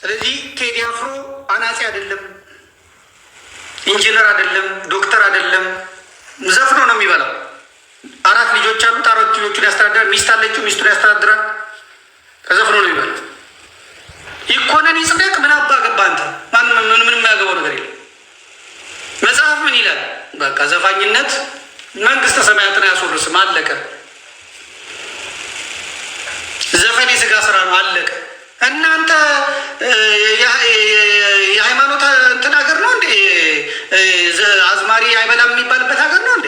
ስለዚህ ቴዲ አፍሮ አናጺ አይደለም፣ ኢንጂነር አይደለም፣ ዶክተር አይደለም። ዘፍኖ ነው የሚበላው። 4 ልጆች አሉት። 4 ልጆቹን ያስተዳድራል። ሚስት አለችው፣ ሚስቱን ያስተዳድራል። ከዘፍኖ ነው የሚበላው። ይኮነን ይጽደቅ ምን አባ ገባ አንተ? ምንም የሚያገባው ነገር የለም። መጽሐፍ ምን ይላል? በቃ ዘፋኝነት መንግስተ ሰማያትን አያስወርስም። አለቀ። ዘፈን የስጋ ስራ ነው። አለቀ። እናንተ የሃይማኖት እንትን ሀገር ነው እንዴ? አዝማሪ አይበላም የሚባልበት ሀገር ነው እንዴ?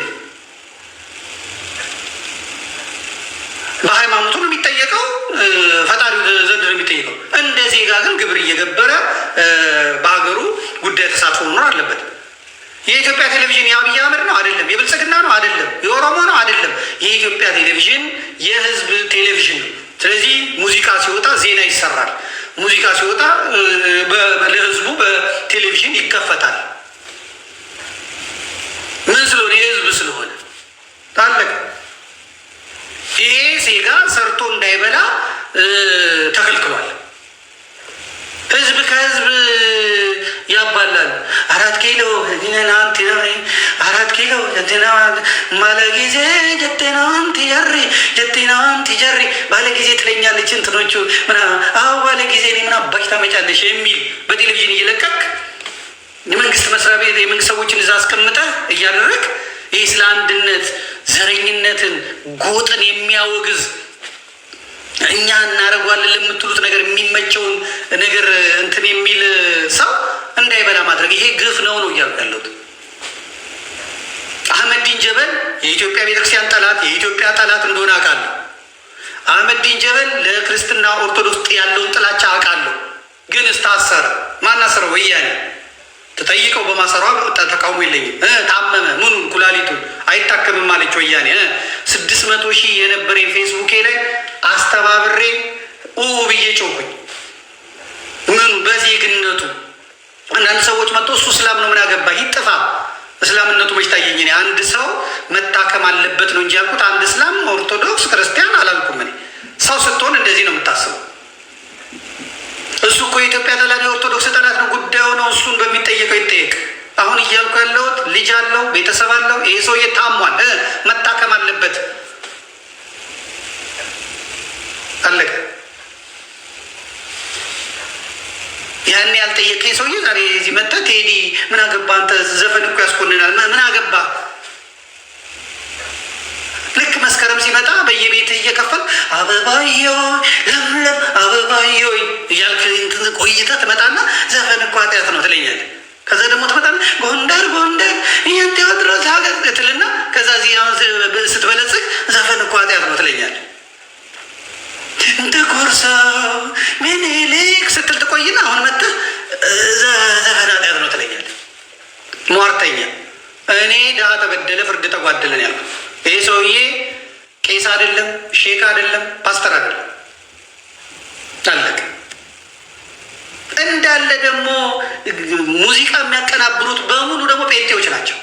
በሃይማኖቱ ነው የሚጠየቀው፣ ፈጣሪ ዘንድ ነው የሚጠየቀው። እንደ ዜጋ ግን ግብር እየገበረ በሀገሩ ጉዳይ ተሳትፎ መኖር አለበት። የኢትዮጵያ ቴሌቪዥን የአብይ አህመድ ነው አይደለም? የብልጽግና ነው አይደለም? የኦሮሞ ነው አይደለም? የኢትዮጵያ ቴሌቪዥን የህዝብ ቴሌቪዥን ነው። ስለዚህ ሙዚቃ ሲወጣ ዜና ይሰራል። ሙዚቃ ሲወጣ ለህዝቡ በቴሌቪዥን ይከፈታል። ምን ስለሆነ? የህዝብ ስለሆነ ታለቅ። ይሄ ዜጋ ሰርቶ እንዳይበላ ተከልክሏል። ህዝብ ከህዝብ ያባላል። 4 ኪሎ 4 ኪሎ ማለ ጊዜ ጀቴናንቲ ጀሪ ባለ ጊዜ ትለኛለች እንትኖቹ ምናምን። አዎ ባለ ጊዜ እኔ ምን አባሽ ታመጫለሽ የሚል በቴሌቪዥን እየለቀቅ የመንግስት መስሪያ ቤት የመንግስት ሰዎችን እዛ አስቀምጠህ እያደረግ ይህ ስለ አንድነት ዘረኝነትን ጎጥን የሚያወግዝ እኛ እናደርጓለን ለምትሉት ነገር የሚመቸውን ነገር እንትን የሚል ሰው እንዳይበላ ማድረግ ይሄ ግፍ ነው እያልኩ ያለሁት። አህመዲን ጀበል የኢትዮጵያ ቤተክርስቲያን ጠላት፣ የኢትዮጵያ ጠላት እንደሆነ አውቃለሁ። አህመዲን ጀበል ለክርስትና ኦርቶዶክስ ያለውን ጥላቻ አውቃለሁ። ግን እስታሰረ ማናሰረው? ወያኔ ተጠይቀው በማሰሯ ተቃውሞ የለኝም። ታመመ ምኑን ኩላሊቱን አይታከምም አለች ወያኔ። 600 ሺህ የነበረ ፌስቡኬ ላይ አስተባብሬ ብዬ ጮኩኝ። ምኑ በዜግነቱ አንዳንድ ሰዎች መጥቶ እሱ እስላም ነው ምን አገባ ይጥፋ፣ እስላምነቱ መች ታየኝ? እኔ አንድ ሰው መታከም አለበት ነው እንጂ ያልኩት አንድ እስላም ኦርቶዶክስ ክርስቲያን አላልኩም። እኔ ሰው ስትሆን እንደዚህ ነው የምታስበው። እሱ እኮ የኢትዮጵያ ጠላት የኦርቶዶክስ ጠላት ነው። ጉዳዩ ነው እሱን በሚጠየቀው ይጠየቅ። አሁን እያልኩ ያለሁት ልጅ አለው፣ ቤተሰብ አለው። ይሄ ሰውዬ ታሟል፣ መታከም አለበት። አለቀ። ያኔ ያልጠየቀኝ ሰውዬ ዛሬ እዚህ መጥተህ ቴዲ ምን አገባ አንተ? ዘፈን እኮ ያስኮንናል። ምን አገባ? ልክ መስከረም ሲመጣ በየቤት እየከፈል አበባዮ ለምለም አበባዮ እያልክ ቆይተህ ትመጣና ዘፈን እኮ ኃጢአት ነው ትለኛለህ። ከዛ ደግሞ ትመጣና ጎንደር ጎንደር ይህን ቴዎድሮስ ሀገር ትልና ከዛ ስትበለጽግ ዘፈን እኮ ኃጢአት ነው ትለኛለህ። ጥቁር ሰው ምኒልክ ስትል ትቆይና አሁን መጥተህ ዘፈን ኃጢአት ነው ትለኛለህ። ሟርተኛ። እኔ ድሀ ተበደለ ፍርድ ተጓደለን ያልኩት ይሄ ሰውዬ ቄስ አይደለም፣ ሼክ አይደለም፣ ፓስተር አይደለም። አለቀ። እንዳለ ደግሞ ሙዚቃ የሚያቀናብሩት በሙሉ ደግሞ ጴንጤዎች ናቸው።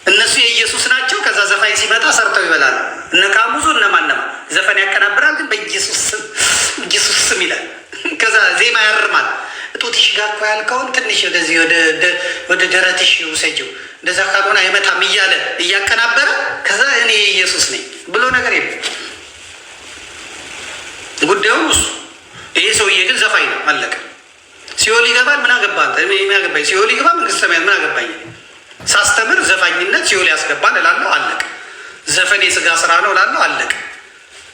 እነሱ የኢየሱስ ናቸው። ከዛ ዘፋኝ ሲመጣ ሰርተው ይበላሉ። እነ ካሙዙ እነማነማ ዘፈን ያቀናብራል፣ ግን በኢየሱስ ስም ይላል። ከዛ ዜማ ያርማል። ጡትሽ ጋር እኮ ያልከውን ትንሽ ወደዚህ ወደ ደረትሽ ውሰጂው፣ እንደዛ ካልሆነ አይመታም እያለ እያቀናበረ ከዛ እኔ ኢየሱስ ነኝ ብሎ ነገር የለም። ጉዳዩ እሱ። ይሄ ሰውዬ ግን ዘፋኝ ነው። አለቀ። ሲኦል ይገባል። ምን አገባህ? ምን አገባኝ? ሲኦል ይገባ መንግስተ ሰማያት ምን አገባኝ? ሳስተምር ዘፋኝነት ሲኦል ያስገባል እላለሁ። አለቀ። ዘፈን የስጋ ስራ ነው እላለሁ። አለቀ።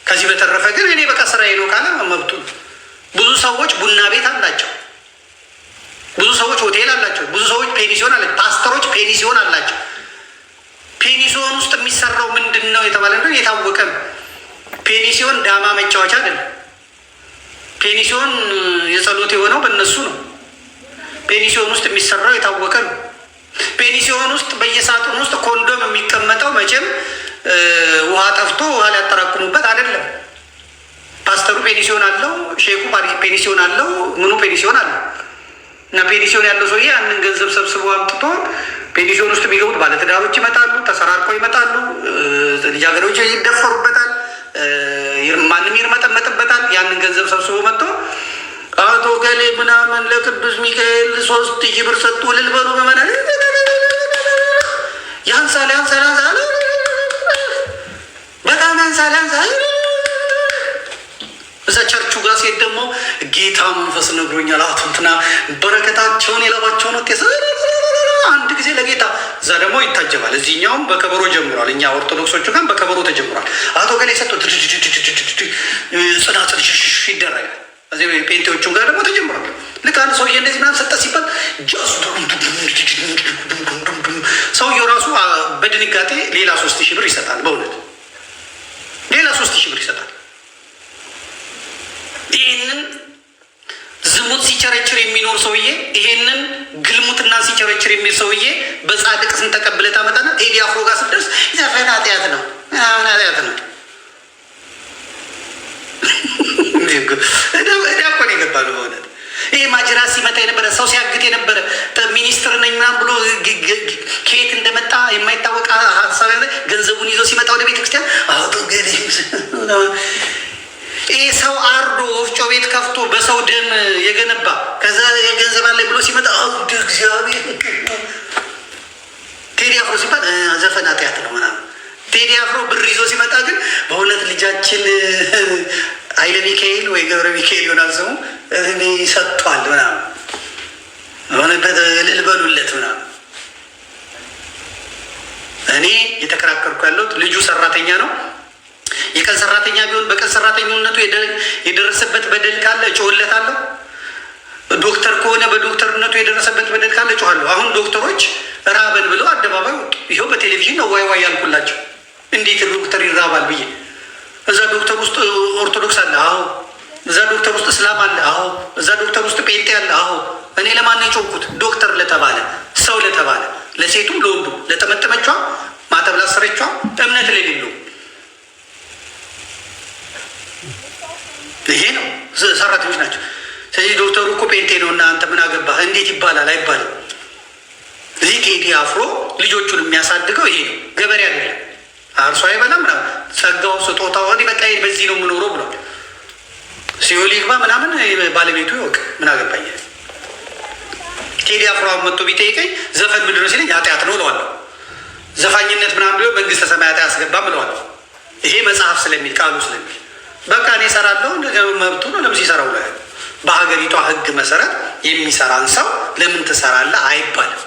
ከዚህ በተረፈ ግን እኔ በቃ ስራዬ ነው ካለ መብቱ። ብዙ ሰዎች ቡና ቤት አላቸው። ብዙ ሰዎች ሆቴል አላቸው። ብዙ ሰዎች ፔኒሲዮን አላቸው። ፓስተሮች ፔኒሲዮን አላቸው። ፔኒሲዮን ውስጥ የሚሰራው ምንድን ነው የተባለ ነው የታወቀ ነው። ፔኒሲዮን ዳማ መጫወቻ አይደለም። ፔኒሲዮን የጸሎት የሆነው በእነሱ ነው። ፔኒሲዮን ውስጥ የሚሰራው የታወቀ ነው። ፔኒሲዮን ውስጥ በየሳጥን ውስጥ ኮንዶም የሚቀመጠው መቼም ውሃ ጠፍቶ ውሃ ሊያጠራቅሙበት አይደለም። ፓስተሩ ፔኒሲዮን አለው፣ ሼኩ ፔኒሲዮን አለው፣ ምኑ ፔኒሲዮን አለው። እና ፔኒሲዮን ያለው ሰውዬ ያንን ገንዘብ ሰብስቦ አምጥቶ ፔኒሲዮን ውስጥ የሚገቡት ባለትዳሮች ይመጣሉ፣ ተሰራርቀው ይመጣሉ፣ ልጃገረዶች ይደፈሩበታል፣ ማንም ይርመጠመጥበታል። ያንን ገንዘብ ሰብስቦ መጥቶ እገሌ ምናምን ለቅዱስ ሚካኤል 3000 ብር ሰጡ ልልበሉ በመና ያንሳል በጣም ያንሳል። እዛ ቸርቹ ጋር ሴት ደግሞ ጌታ መንፈስ ነግሮኛል አቱንትና በረከታቸውን የለባቸውን ወጥተሰ አንድ ጊዜ ለጌታ እዛ ደግሞ ይታጀባል። እዚህኛውም በከበሮ ጀምሯል። እኛ ኦርቶዶክሶቹ ጋር በከበሮ ተጀምሯል። አቶ ገሌ ሰጥቶ ጽናጽል ይደረጋል። እዚህ ጴንጤዎቹም ጋር ደግሞ ተጀምሯል። ልክ አንድ ሰውዬ እንደዚህ ምናምን ሰጠ ሲባል ሰውየው ራሱ በድንጋጤ ሌላ 3000 ብር ይሰጣል። በእውነት ሌላ 3000 ብር ይሰጣል። ይህንን ዝሙት ሲቸረችር የሚኖር ሰውዬ ይሄንን ግልሙትና ሲቸረችር የሚል ሰውዬ በጻድቅ ስም ተቀብለህ ታመጣና ቴዲ አፍሮ ጋር ስትደርስ ዘፈን ኃጢአት ነው ኃጢአት ነው። እኮ ነው የገባሉ። በእውነት ይሄ ማጅራት ሲመታ የነበረ ሰው ሲያግት የነበረ ሚኒስትር ነኝ ምናምን ብሎ ከየት እንደመጣ የማይታወቅ ሀሳብ ገንዘቡን ይዞ ሲመጣ ወደ ቤተክርስቲያን አቶ ገሌ ይህ ሰው አርዶ ወፍጮ ቤት ከፍቶ በሰው ደም የገነባ ከዛ የገንዘብ አለ ብሎ ሲመጣ እግዚአብሔር ቴዲ አፍሮ ሲባል ዘፈን ኃጢአት ነው ምናምን። ቴዲ አፍሮ ብር ይዞ ሲመጣ ግን በእውነት ልጃችን ኃይለ ሚካኤል ወይ ገብረ ሚካኤል ይሆናል ስሙ እኔ ሰጥቷል ምናምን ሆነበት ልልበሉለት ምናምን። እኔ የተከራከርኩ ያለሁት ልጁ ሰራተኛ ነው። የቀን ሰራተኛ ቢሆን በቀን ሰራተኝነቱ የደረሰበት በደል ካለ እጮህለታለሁ። ዶክተር ከሆነ በዶክተርነቱ የደረሰበት በደል ካለ እጮሃለሁ። አሁን ዶክተሮች ራበን ብለው አደባባይ ወጡ። ይኸው በቴሌቪዥን ነው ዋይ ዋይ ያልኩላቸው። እንዴት ዶክተር ይራባል ብዬ። እዛ ዶክተር ውስጥ ኦርቶዶክስ አለ፣ አዎ። እዛ ዶክተር ውስጥ እስላም አለ፣ አዎ። እዛ ዶክተር ውስጥ ጴንጤ አለ፣ አዎ። እኔ ለማን የጮኩት? ዶክተር ለተባለ ሰው ለተባለ ለሴቱም ለወንዱ ለጠመጠመቿ ማተብ ላሰረቿ እምነት ለሌለው ይሄ ነው። ሰራተኞች ናቸው። ስለዚህ ዶክተሩ እኮ ጴንጤ ነው እና አንተ ምን አገባህ እንዴት ይባላል? አይባልም። እዚህ ቴዲ አፍሮ ልጆቹን የሚያሳድገው ይሄ ነው። ገበሬ አይደለም፣ አርሶ አይበላም ምናምን። ጸጋው ስጦታው እኔ በቃ በዚህ ነው የምኖረው ብሏል። ሲኦል ይግባ ምናምን ባለቤቱ ይወቅ፣ ምን አገባኝ። ቴዲ አፍሮ መጥቶ ቢጠይቀኝ ዘፈን ምንድን ነው ሲለኝ ኃጢአት ነው እለዋለሁ። ዘፋኝነት ምናምን ብሎ መንግስተ ሰማያት አያስገባም እለዋለሁ። ይሄ መጽሐፍ ስለሚል ቃሉ ስለሚል በቃ እኔ እሰራለሁ። መብቱ ነው። ለምን ሲሰራው በሀገሪቷ ሕግ መሰረት የሚሰራን ሰው ለምን ትሰራለህ አይባልም።